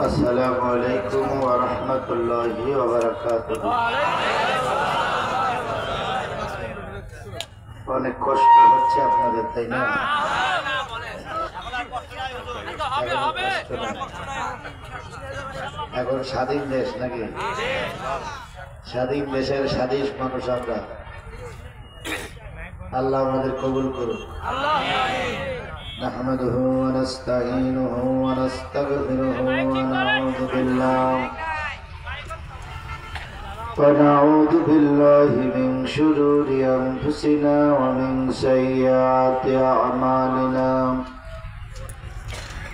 আসসালামু আলাইকুম ওয়া রাহমাতুল্লাহি ওয়া বারাকাতুহু। অনেক কষ্ট হচ্ছে আপনাদের, তাই না? এখন স্বাধীন দেশ নাকি? স্বাধীন দেশের স্বাধীন মানুষ আমরা। আল্লাহ আমাদের কবুল করুন। نحمده ونستعينه ونستغفره ونعوذ بالله من شرور أنفسنا ومن سيئات أعمالنا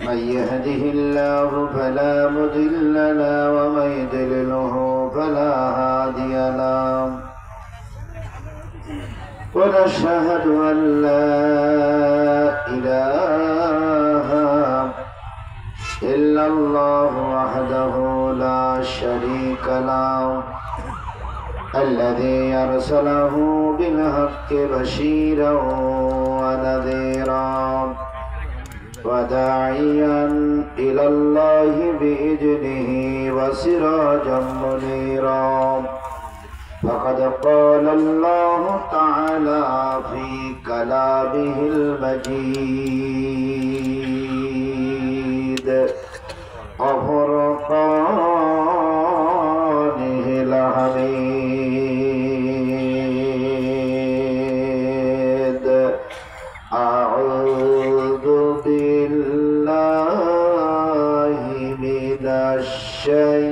من يهده الله فلا مضل له ومن يضلله فلا هادي له ونشهد أن لا إله إلا الله وحده لا شريك له الذي أرسله بالحق بشيرا ونذيرا وداعيا إلى الله بإذنه وسراجا منيرا فقد قال الله تعالى في كلامه المجيد وفرقانه الحميد أعوذ بالله من الشيطان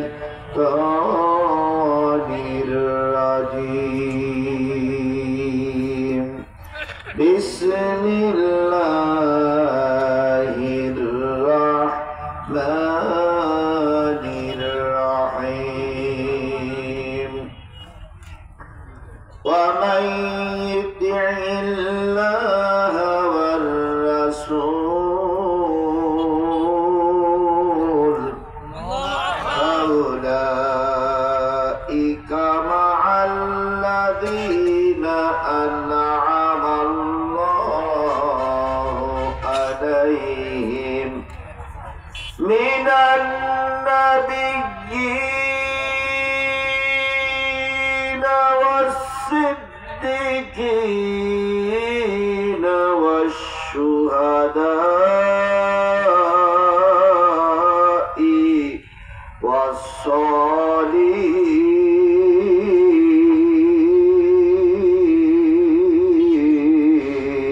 الرجيم بسم الله الرحمن الرحيم ومن يطع الله والرسول فأولئك مع الذين أنعم الله عليهم من النبيين والصديقين والشهداء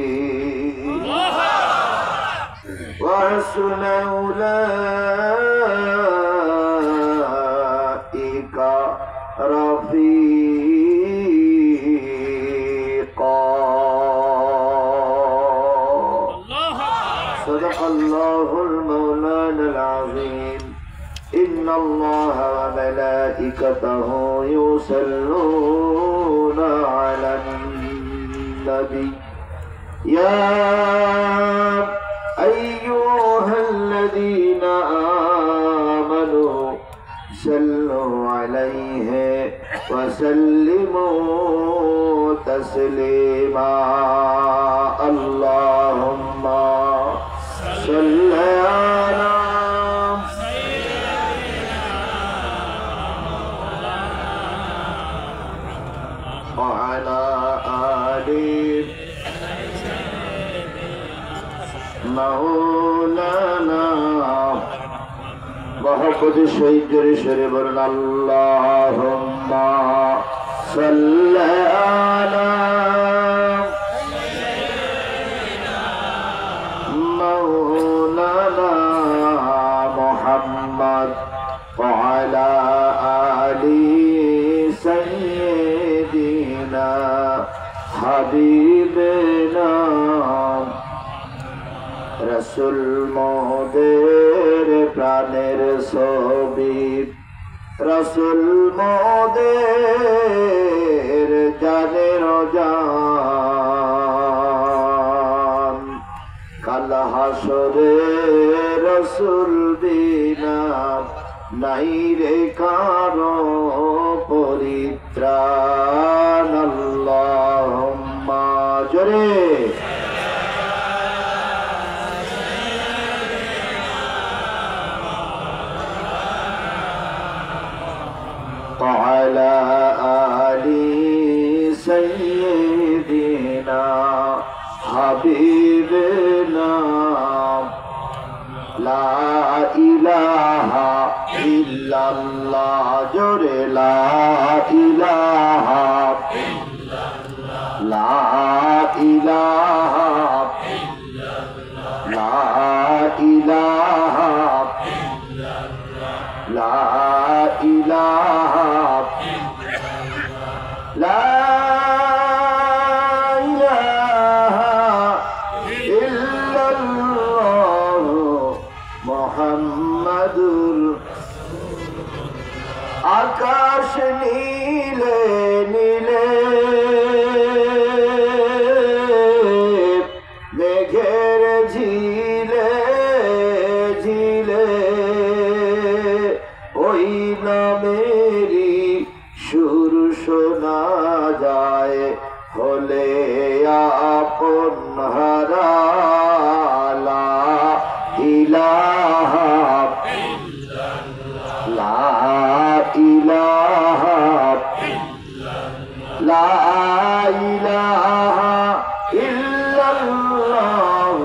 والصالحين وحسن أولئك رفيقا صدق الله المولانا العظيم إن الله وملائكته يصلون على النبي يا أيها الذين آمنوا صلوا عليه وسلموا تسليما اللهم صل على وعلى آل مولانا محبت شهيد شريف اللهم صل على مولانا محمد وعلى آل سيدنا حبيبنا রসুল মোদের প্রাণের ছবি রসুল মোদের জানের জান নাই রে কারো পরিত্রাণ আল্লাহুম্মা জোরে وعلى آل سيدنا حبيبنا لا إله إلا الله جل لا إله لا إله لا إله لا إله لا إله إلا الله محمدুর আকাশ নীলে নীলে মেঘের ঝিলে ঝিলে ওই নামেরই সুর শোনা যায় হলে আপন হারা লা ইলাহা লা ইলাহা লা ইলাহা ইল্লাল্লাহ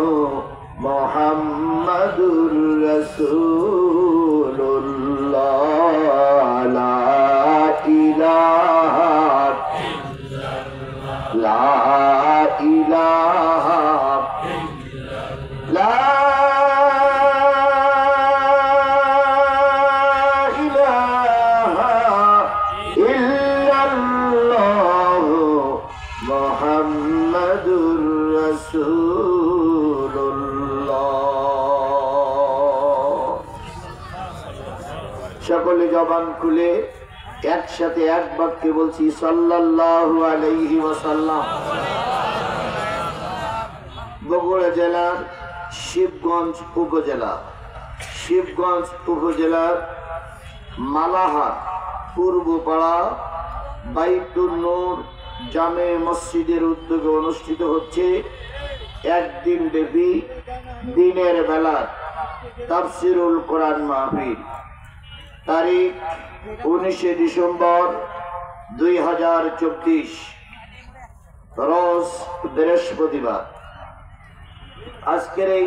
মুহাম্মাদুর রাসূলুল্লাহ লা ইলাহা লা ইলাহা লা ইলাহা ইল্লাল্লাহ মুহাম্মাদুর রাসূলুল্লাহ। সকলে জবান খুলে একসাথে এক বাক্যে বলছি সাল্লাল্লাহু আলাইহি ওয়াসাল্লাম। বগুড়া জেলার শিবগঞ্জ উপজেলার মালাহার পূর্বপাড়া বাইতুন নূর জামে মসজিদের উদ্যোগে অনুষ্ঠিত হচ্ছে একদিন ব্যাপী দিনের বেলা তাফসিরুল কোরআন মাহফিল। তারিখ 19 ডিসেম্বর 2024 রোজ বৃহস্পতিবার। আজকের এই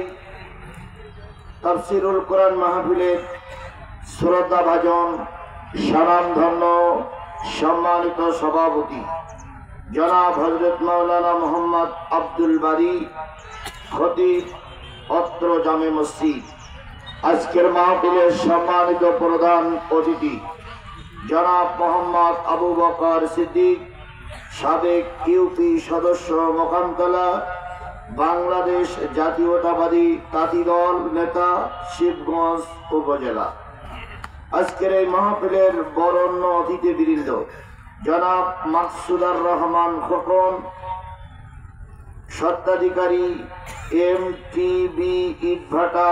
তাফসিরুল কোরআন মাহফিলের শ্রদ্ধাভাজন স্বনামধন্য সম্মানিত সভাপতি জনাব হযরত মাওলানা মোহাম্মদ আব্দুল বারী খতিব অত্র জামে মসজিদ। আজকের মাহফিলের সম্মানিত প্রধান অতিথি জনাব মোহাম্মদ আবু বকর সিদ্দিক, সাবেক ইউপি সদস্য মোকামতলা, বাংলাদেশ জাতীয়তাবাদী তাঁতি দল নেতা, শিবগঞ্জ উপজেলা। আজকের এই মাহফিলের বরেণ্য অতিথিবৃন্দ জনাব মাকসুদার রহমান খোকন, স্বত্বাধিকারী MTB ইটভাটা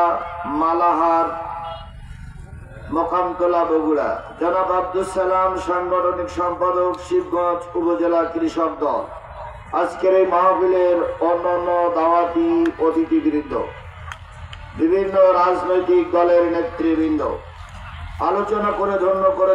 মালাহার মোকামতলা বগুড়া, জনাব আব্দুল সালাম সাংগঠনিক সম্পাদক শিবগঞ্জ উপজেলা কৃষক দল। আজকের এই মাহফিলের অন্যান্য দাওয়াতি অতিথিবৃন্দ, বিভিন্ন রাজনৈতিক দলের নেতৃবৃন্দ, আলোচনা করে ধন্য করে